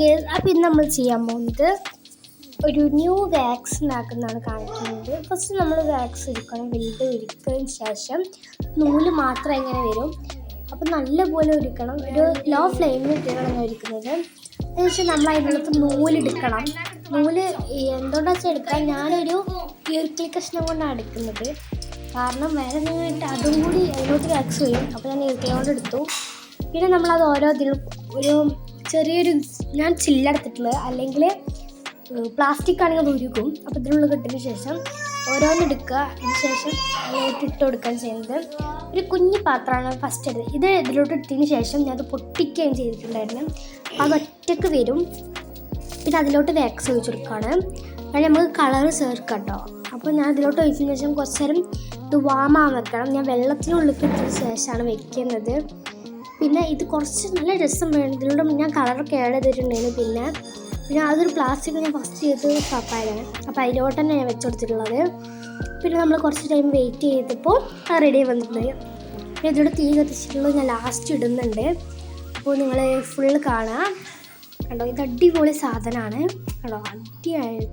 Guys, അപ്പോൾ ഇന്ന് നമ്മൾ ചെയ്യാൻ പോകുന്നത് ഒരു ന്യൂ വാക്സ് ഉണ്ടാക്കുന്നതാണ് കാണിക്കുന്നത്. ഫസ്റ്റ് നമ്മൾ വാക്സ് എടുക്കണം, വലുത് ഉരുക്കിയതിന് ശേഷം നൂല് മാത്രം ഇങ്ങനെ വരും. അപ്പോൾ നല്ലപോലെ ഉരുക്കണം, ഒരു ലോ ഫ്ലെയിമിൽ ഇട്ടാണ് ഉരുക്കുന്നത്. അതിനുശേഷം നമ്മൾ അതിനകത്ത് നൂലെടുക്കണം. നൂല് എന്തുകൊണ്ടാണെന്ന് വെച്ചാൽ എടുക്കാൻ ഞാനൊരു ഈർക്കിൽ കഷ്ണം കൊണ്ടാണ് എടുക്കുന്നത്, കാരണം വേറെ നിന്നിട്ട് അതും കൂടി അതിനോട്ട് വാക്സ് വരും. അപ്പോൾ ഞാൻ ഈർക്കിൽ കൊണ്ട് എടുത്തു. പിന്നെ നമ്മളത് ഓരോ ഇതിലും ഒരു ചെറിയൊരു ഞാൻ ചില്ലെടുത്തിട്ടുള്ളത്, അല്ലെങ്കിൽ പ്ലാസ്റ്റിക് ആണെങ്കിൽ അത് ഉരുക്കും. അപ്പോൾ ഇതിനുള്ളിൽ കിട്ടിയതിന് ശേഷം ഓരോന്നെടുക്കുക. അതിന് ശേഷം അതിലോട്ട് ഇട്ട് കൊടുക്കാൻ ചെയ്യുന്നത്. ഒരു കുഞ്ഞു പാത്രമാണ് ഫസ്റ്റ് എടുത്തത്. ഇത് ഇതിലോട്ട് ഇട്ടതിന് ശേഷം ഞാൻ അത് പൊട്ടിക്കുകയും ചെയ്തിട്ടുണ്ടായിരുന്നു. അത് ഒറ്റക്ക് വരും. പിന്നെ അതിലോട്ട് വാക്സ് ഒഴിച്ച് കൊടുക്കുകയാണ്. അത് നമുക്ക് കളർ ചേർക്കാം കേട്ടോ. അപ്പോൾ ഞാൻ ഇതിലോട്ട് ഒഴിച്ചതിന് ശേഷം കുറച്ച് നേരം ഇത് വാമാൻ വെക്കണം. ഞാൻ വെള്ളത്തിനുള്ളിൽ ഇട്ടതിന് ശേഷമാണ് വെക്കുന്നത്. പിന്നെ ഇത് കുറച്ച് നല്ല രസം വേണം. ഇതിലൂടെ ഞാൻ കളറൊക്കെ ആഡ് ചെയ്തിട്ടുണ്ടായിരുന്നു. പിന്നെ അതൊരു പ്ലാസ്റ്റിക് ഞാൻ ഫസ്റ്റ് ചെയ്ത് പപ്പായാണ്. അപ്പോൾ അതിലോട്ട് തന്നെ ഞാൻ വെച്ച് കൊടുത്തിട്ടുള്ളത്. പിന്നെ നമ്മൾ കുറച്ച് ടൈം വെയിറ്റ് ചെയ്തപ്പോൾ അത് റെഡി വന്നിട്ടുണ്ട്. പിന്നെ ഇതിലൂടെ തീ കത്തിച്ചിട്ടുള്ളത് ഞാൻ ലാസ്റ്റ് ഇടുന്നുണ്ട്. അപ്പോൾ നിങ്ങൾ ഫുള്ള് കാണാം. കണ്ടോ, ഇത് അടിപൊളി സാധനമാണ്. കണ്ടോ, അടിപൊളി